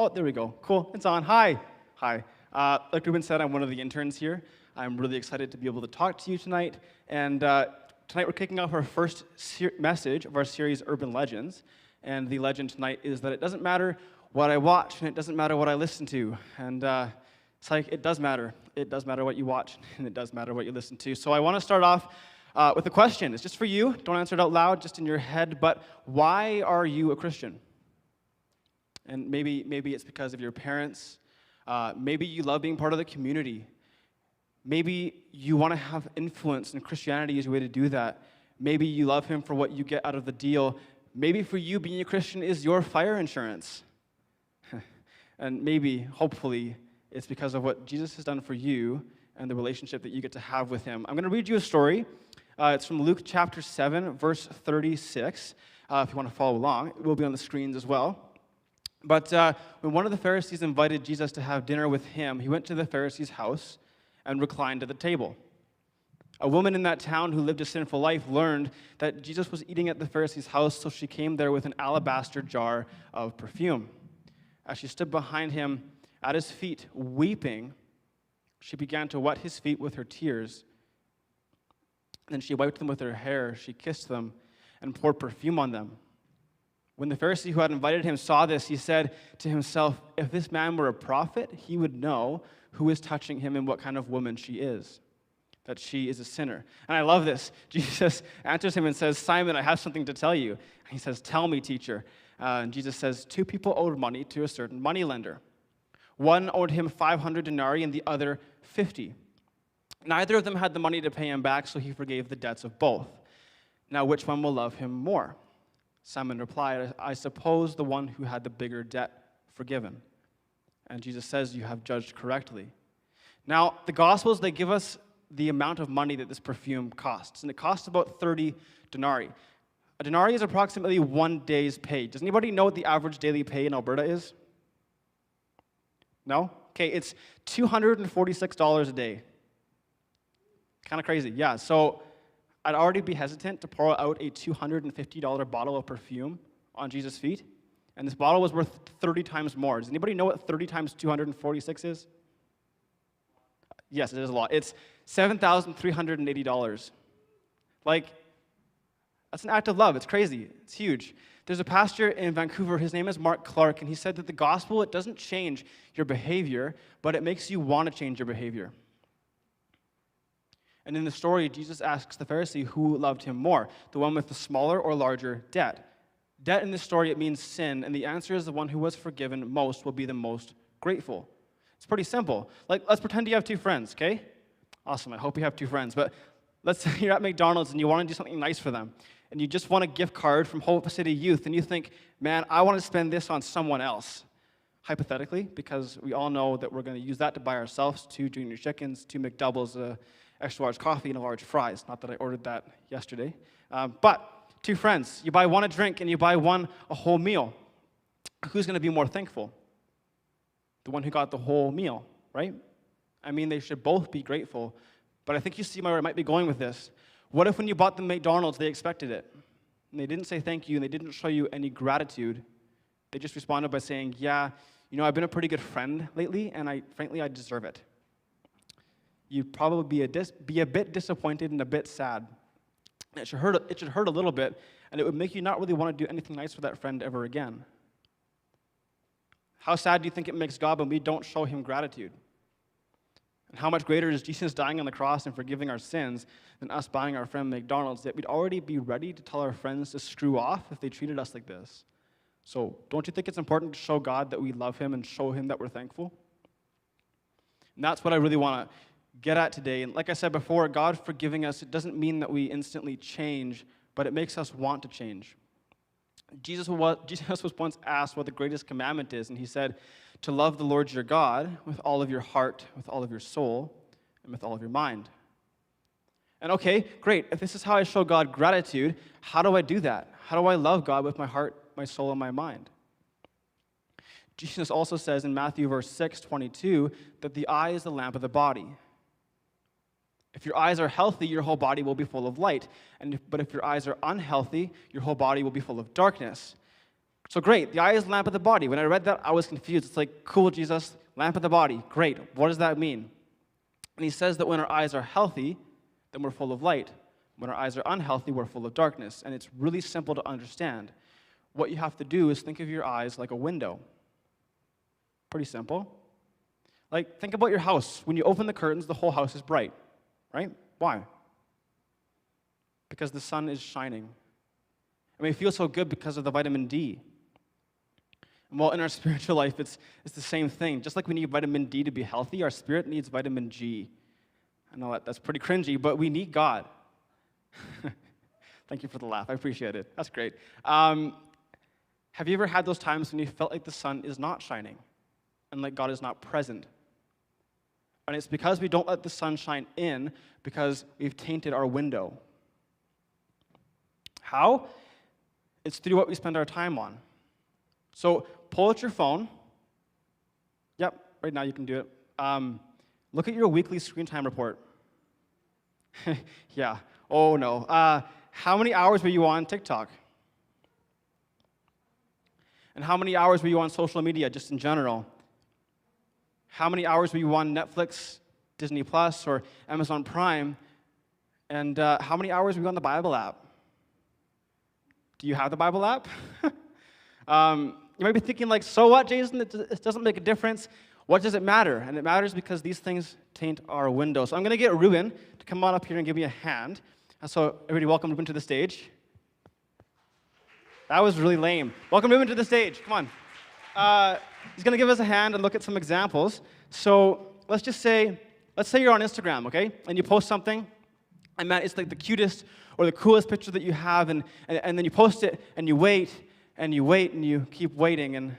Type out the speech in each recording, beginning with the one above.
Oh, there we go. Cool. It's on. Hi. Hi. Like Ruben said, I'm one of the interns here. I'm really excited to be able to talk to you tonight. And tonight we're kicking off our first message of our series, Urban Legends. And the legend tonight is that it doesn't matter what I watch, and it doesn't matter what I listen to. And it's like, it does matter. It does matter what you watch, and it does matter what you listen to. So I want to start off with a question. It's just for you. Don't answer it out loud, just in your head. But why are you a Christian? And maybe it's because of your parents. Maybe you love being part of the community. Maybe you want to have influence, and Christianity is a way to do that. Maybe you love him for what you get out of the deal. Maybe for you, being a Christian is your fire insurance. And maybe, hopefully, it's because of what Jesus has done for you and the relationship that you get to have with him. I'm going to read you a story. It's from Luke chapter 7, verse 36. If you want to follow along, it will be on the screens as well. But when one of the Pharisees invited Jesus to have dinner with him, he went to the Pharisee's house and reclined at the table. A woman in that town who lived a sinful life learned that Jesus was eating at the Pharisee's house, so she came there with an alabaster jar of perfume. As she stood behind him at his feet, weeping, she began to wet his feet with her tears. Then she wiped them with her hair, she kissed them, and poured perfume on them. When the Pharisee who had invited him saw this, he said to himself, if this man were a prophet, he would know who is touching him and what kind of woman she is, that she is a sinner. And I love this. Jesus answers him and says, Simon, I have something to tell you. And he says, tell me, teacher. And Jesus says, 2 people owed money to a certain moneylender. One owed him 500 denarii and the other 50. Neither of them had the money to pay him back, so he forgave the debts of both. Now, which one will love him more? Simon replied, I suppose the one who had the bigger debt forgiven. And Jesus says, you have judged correctly. Now, the Gospels, they give us the amount of money that this perfume costs. And it costs about 30 denarii. A denarii is approximately 1 day's pay. Does anybody know what the average daily pay in Alberta is? No? Okay, it's $246 a day. Kind of crazy, yeah. So I'd already be hesitant to pour out a $250 bottle of perfume on Jesus' feet. And this bottle was worth 30 times more. Does anybody know what 30 times 246 is? Yes, it is a lot. It's $7,380. Like, that's an act of love. It's crazy. It's huge. There's a pastor in Vancouver. His name is Mark Clark, and he said that the gospel, it doesn't change your behavior, but it makes you want to change your behavior. And in the story, Jesus asks the Pharisee who loved him more, the one with the smaller or larger debt. Debt in this story, it means sin, and the answer is the one who was forgiven most will be the most grateful. It's pretty simple. Like, let's pretend you have 2 friends, okay? Awesome, I hope you have 2 friends, but let's say you're at McDonald's and you want to do something nice for them, and you just want a gift card from Hope City Youth, and you think, man, I want to spend this on someone else. Hypothetically, because we all know that we're going to use that to buy ourselves 2 junior chickens, 2 McDoubles, extra large coffee, and a large fries. Not that I ordered that yesterday. But 2 friends, you buy one a drink and you buy one a whole meal. Who's going to be more thankful? The one who got the whole meal, right? I mean, they should both be grateful. But I think you see where I might be going with this. What if when you bought them McDonald's, they expected it? And they didn't say thank you, and they didn't show you any gratitude. They just responded by saying, yeah, I've been a pretty good friend lately, and frankly, I deserve it. You'd probably be a bit disappointed and a bit sad. And it should hurt a little bit, and it would make you not really want to do anything nice for that friend ever again. How sad do you think it makes God when we don't show him gratitude? And how much greater is Jesus dying on the cross and forgiving our sins than us buying our friend McDonald's, that we'd already be ready to tell our friends to screw off if they treated us like this? So don't you think it's important to show God that we love him and show him that we're thankful? And that's what I really want to get at today. And like I said before, God forgiving us, it doesn't mean that we instantly change, but it makes us want to change. Jesus was once asked what the greatest commandment is, and he said, to love the Lord your God with all of your heart, with all of your soul, and with all of your mind. And okay, great. If this is how I show God gratitude, how do I do that? How do I love God with my heart, my soul, and my mind? Jesus also says in Matthew verse 6:22 that the eye is the lamp of the body. If your eyes are healthy, your whole body will be full of light. But if your eyes are unhealthy, your whole body will be full of darkness. So great, the eye is the lamp of the body. When I read that, I was confused. It's like, cool, Jesus, lamp of the body. Great. What does that mean? And he says that when our eyes are healthy, then we're full of light. When our eyes are unhealthy, we're full of darkness. And it's really simple to understand. What you have to do is think of your eyes like a window. Pretty simple. Like, think about your house. When you open the curtains, the whole house is bright, right? Why? Because the sun is shining. And we feel so good because of the vitamin D. And well, in our spiritual life, it's the same thing. Just like we need vitamin D to be healthy, our spirit needs vitamin G. I know that's pretty cringy, but we need God. Thank you for the laugh. I appreciate it. That's great. Have you ever had those times when you felt like the sun is not shining and like God is not present? And it's because we don't let the sun shine in because we've tainted our window. How? It's through what we spend our time on. So pull out your phone. Yep, right now you can do it. Look at your weekly screen time report. Yeah. Oh, no. How many hours were you on TikTok? And how many hours were you on social media, just in general? How many hours were you on Netflix, Disney Plus, or Amazon Prime? And how many hours were you on the Bible app? Do you have the Bible app? You might be thinking, like, so what, Jason? It doesn't make a difference. What does it matter? And it matters because these things taint our window. So I'm going to get Ruben to come on up here and give me a hand. And so everybody welcome Ruben to the stage. That was really lame. Welcome Ruben to the stage. Come on. He's going to give us a hand and look at some examples. So let's say you're on Instagram, okay? And you post something, and man, it's like the cutest or the coolest picture that you have, and then you post it, and you wait, and you wait, and you keep waiting, and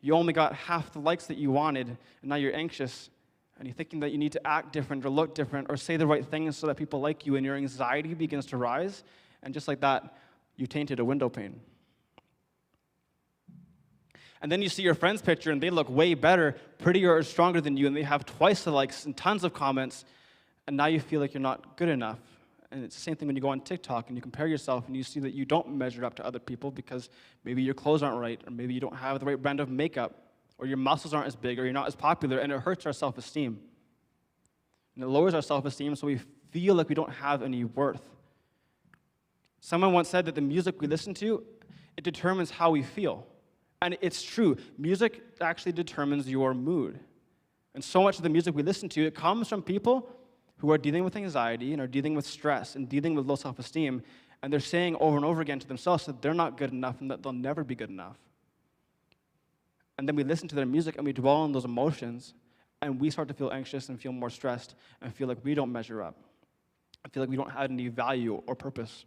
you only got half the likes that you wanted, and now you're anxious, and you're thinking that you need to act different or look different or say the right things so that people like you, and your anxiety begins to rise, and just like that, you tainted a window pane. And then you see your friend's picture, and they look way better, prettier or stronger than you, and they have twice the likes and tons of comments, and now you feel like you're not good enough. And it's the same thing when you go on TikTok and you compare yourself and you see that you don't measure up to other people because maybe your clothes aren't right, or maybe you don't have the right brand of makeup, or your muscles aren't as big, or you're not as popular, and it hurts our self-esteem. And it lowers our self-esteem, so we feel like we don't have any worth. Someone once said that the music we listen to, it determines how we feel. And it's true. Music actually determines your mood. And so much of the music we listen to, it comes from people who are dealing with anxiety and are dealing with stress and dealing with low self-esteem, and they're saying over and over again to themselves that they're not good enough and that they'll never be good enough. And then we listen to their music and we dwell on those emotions, and we start to feel anxious and feel more stressed and feel like we don't measure up. I feel like we don't have any value or purpose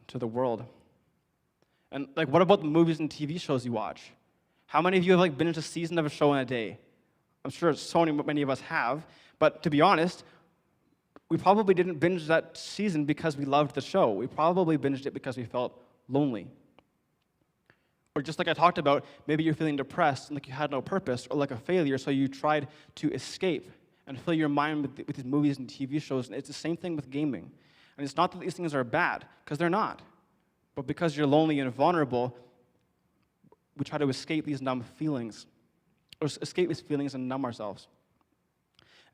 to the world. And like, what about the movies and TV shows you watch? How many of you have like binged a season of a show in a day? I'm sure so many of us have, but to be honest, we probably didn't binge that season because we loved the show. We probably binged it because we felt lonely. Or just like I talked about, maybe you're feeling depressed and like you had no purpose, or like a failure, so you tried to escape and fill your mind with these movies and TV shows. And it's the same thing with gaming. And it's not that these things are bad, because they're not. But because you're lonely and vulnerable, we try to escape these numb feelings, or escape these feelings and numb ourselves.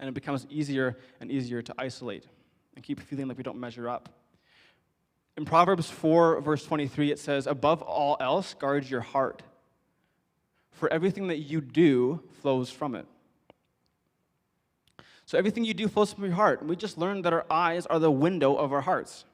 And it becomes easier and easier to isolate and keep feeling like we don't measure up. In Proverbs 4, verse 23, it says, "Above all else, guard your heart, for everything that you do flows from it." So everything you do flows from your heart. And we just learned that our eyes are the window of our hearts.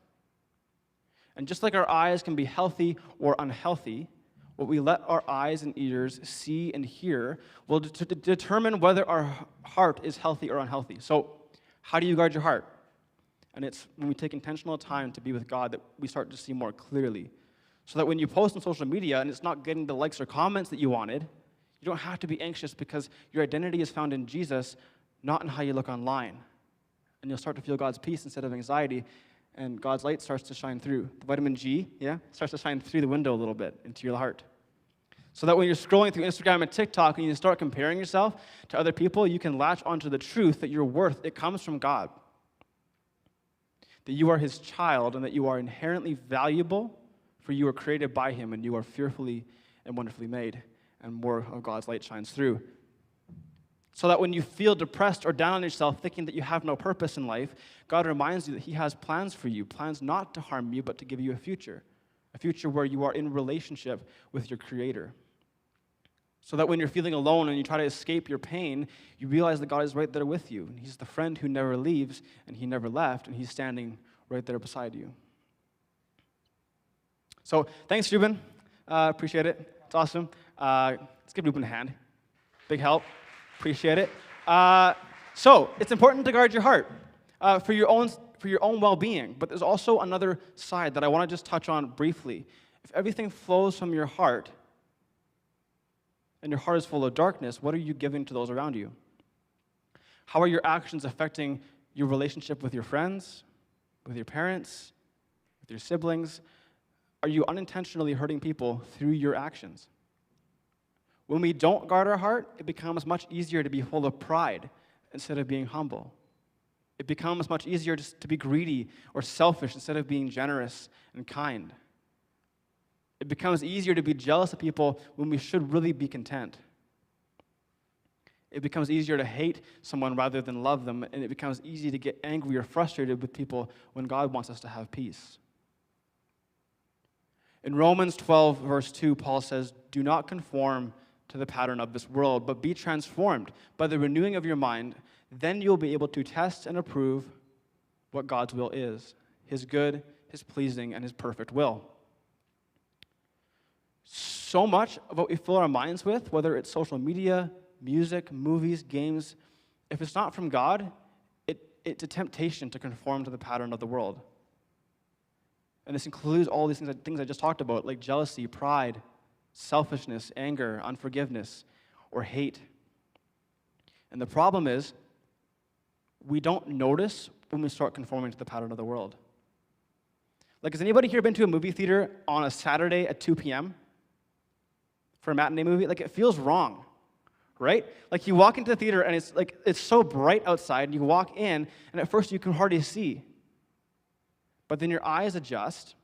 And just like our eyes can be healthy or unhealthy, what we let our eyes and ears see and hear will determine whether our heart is healthy or unhealthy. So how do you guard your heart? And it's when we take intentional time to be with God that we start to see more clearly. So that when you post on social media and it's not getting the likes or comments that you wanted, you don't have to be anxious because your identity is found in Jesus, not in how you look online. And you'll start to feel God's peace instead of anxiety, and God's light starts to shine through. The vitamin G, starts to shine through the window a little bit into your heart. So that when you're scrolling through Instagram and TikTok and you start comparing yourself to other people, you can latch onto the truth that your worth, it comes from God. That you are His child and that you are inherently valuable, for you are created by Him and you are fearfully and wonderfully made, and more of God's light shines through. So that when you feel depressed or down on yourself, thinking that you have no purpose in life, God reminds you that He has plans for you, plans not to harm you, but to give you a future where you are in relationship with your Creator. So that when you're feeling alone and you try to escape your pain, you realize that God is right there with you. And He's the friend who never leaves, and He never left, and He's standing right there beside you. So thanks, Ruben. Appreciate it. It's awesome. Let's give Ruben a hand. Big help. Appreciate it. So it's important to guard your heart for your own well-being. But there's also another side that I want to just touch on briefly. If everything flows from your heart, and your heart is full of darkness, what are you giving to those around you? How are your actions affecting your relationship with your friends, with your parents, with your siblings? Are you unintentionally hurting people through your actions? When we don't guard our heart, it becomes much easier to be full of pride instead of being humble. It becomes much easier to be greedy or selfish instead of being generous and kind. It becomes easier to be jealous of people when we should really be content. It becomes easier to hate someone rather than love them, and it becomes easy to get angry or frustrated with people when God wants us to have peace. In Romans 12, verse 2, Paul says, "Do not conform to the pattern of this world, but be transformed by the renewing of your mind. Then you'll be able to test and approve what God's will is, His good, His pleasing, and His perfect will." So much of what we fill our minds with, whether it's social media, music, movies, games, if it's not from God, it's a temptation to conform to the pattern of the world. And this includes all these things I just talked about, like jealousy, pride, selfishness, anger, unforgiveness, or hate. And the problem is, we don't notice when we start conforming to the pattern of the world. Like, has anybody here been to a movie theater on a Saturday at 2 p.m.? For a matinee movie? Like, it feels wrong, right? Like, you walk into the theater and it's so bright outside, and you walk in, and at first you can hardly see. But then your eyes adjust,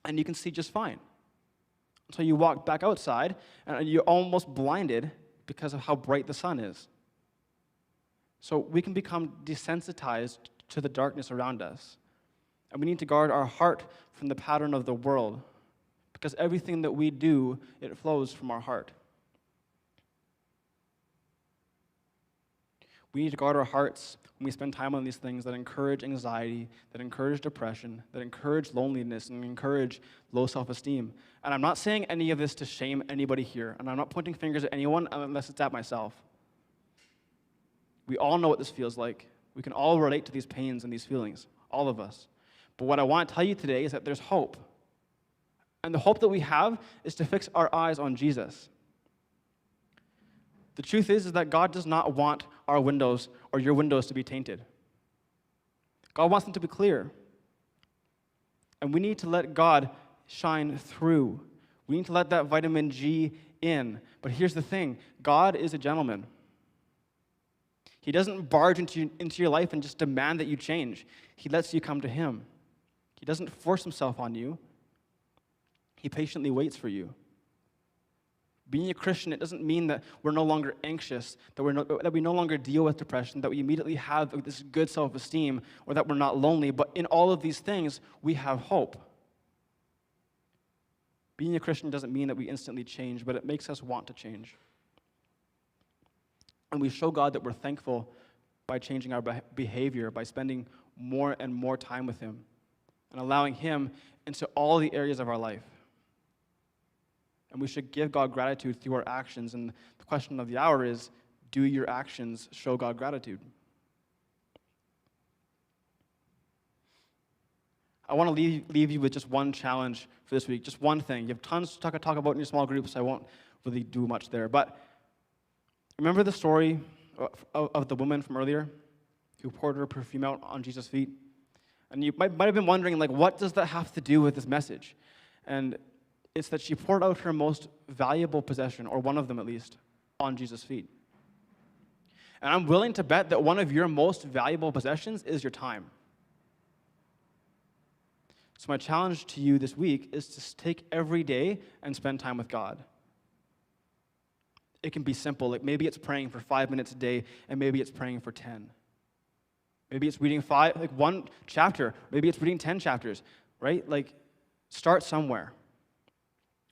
and you can see just fine. So you walk back outside, and you're almost blinded because of how bright the sun is. So we can become desensitized to the darkness around us. And we need to guard our heart from the pattern of the world, because everything that we do, it flows from our heart. We need to guard our hearts when we spend time on these things that encourage anxiety, that encourage depression, that encourage loneliness, and encourage low self-esteem. And I'm not saying any of this to shame anybody here, and I'm not pointing fingers at anyone unless it's at myself. We all know what this feels like. We can all relate to these pains and these feelings, all of us. But what I want to tell you today is that there's hope. And the hope that we have is to fix our eyes on Jesus. The truth is that God does not want our windows or your windows to be tainted. God wants them to be clear. And we need to let God shine through. We need to let that vitamin G in. But here's the thing. God is a gentleman. He doesn't barge into your life and just demand that you change. He lets you come to Him. He doesn't force Himself on you. He patiently waits for you. Being a Christian, it doesn't mean that we're no longer anxious, that we no longer deal with depression, that we immediately have this good self-esteem, or that we're not lonely. But in all of these things, we have hope. Being a Christian doesn't mean that we instantly change, but it makes us want to change. And we show God that we're thankful by changing our behavior, by spending more and more time with Him, and allowing Him into all the areas of our life. And we should give God gratitude through our actions. And the question of the hour is, do your actions show God gratitude? I want to leave you with just one challenge for this week, just one thing. You have tons to talk about in your small groups, so I won't really do much there. But remember the story of the woman from earlier who poured her perfume out on Jesus' feet? And you might have been wondering, like, what does that have to do with this message? And it's that she poured out her most valuable possession, or one of them at least, on Jesus' feet. And I'm willing to bet that one of your most valuable possessions is your time. So my challenge to you this week is to take every day and spend time with God. it can be simple. Like maybe it's praying for 5 minutes a day, and maybe it's praying for 10. Maybe it's reading one chapter. Maybe it's reading 10 chapters, right? Like, start somewhere.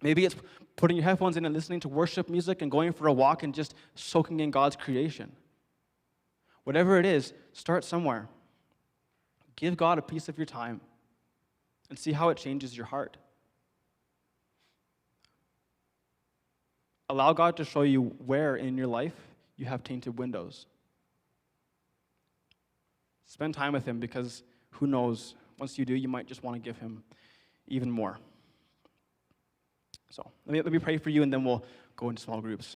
Maybe it's putting your headphones in and listening to worship music and going for a walk and just soaking in God's creation. Whatever it is, start somewhere. Give God a piece of your time and see how it changes your heart. Allow God to show you where in your life you have tainted windows. Spend time with him, because who knows, once you do, you might just want to give him even more. So let me pray for you, and then we'll go into small groups.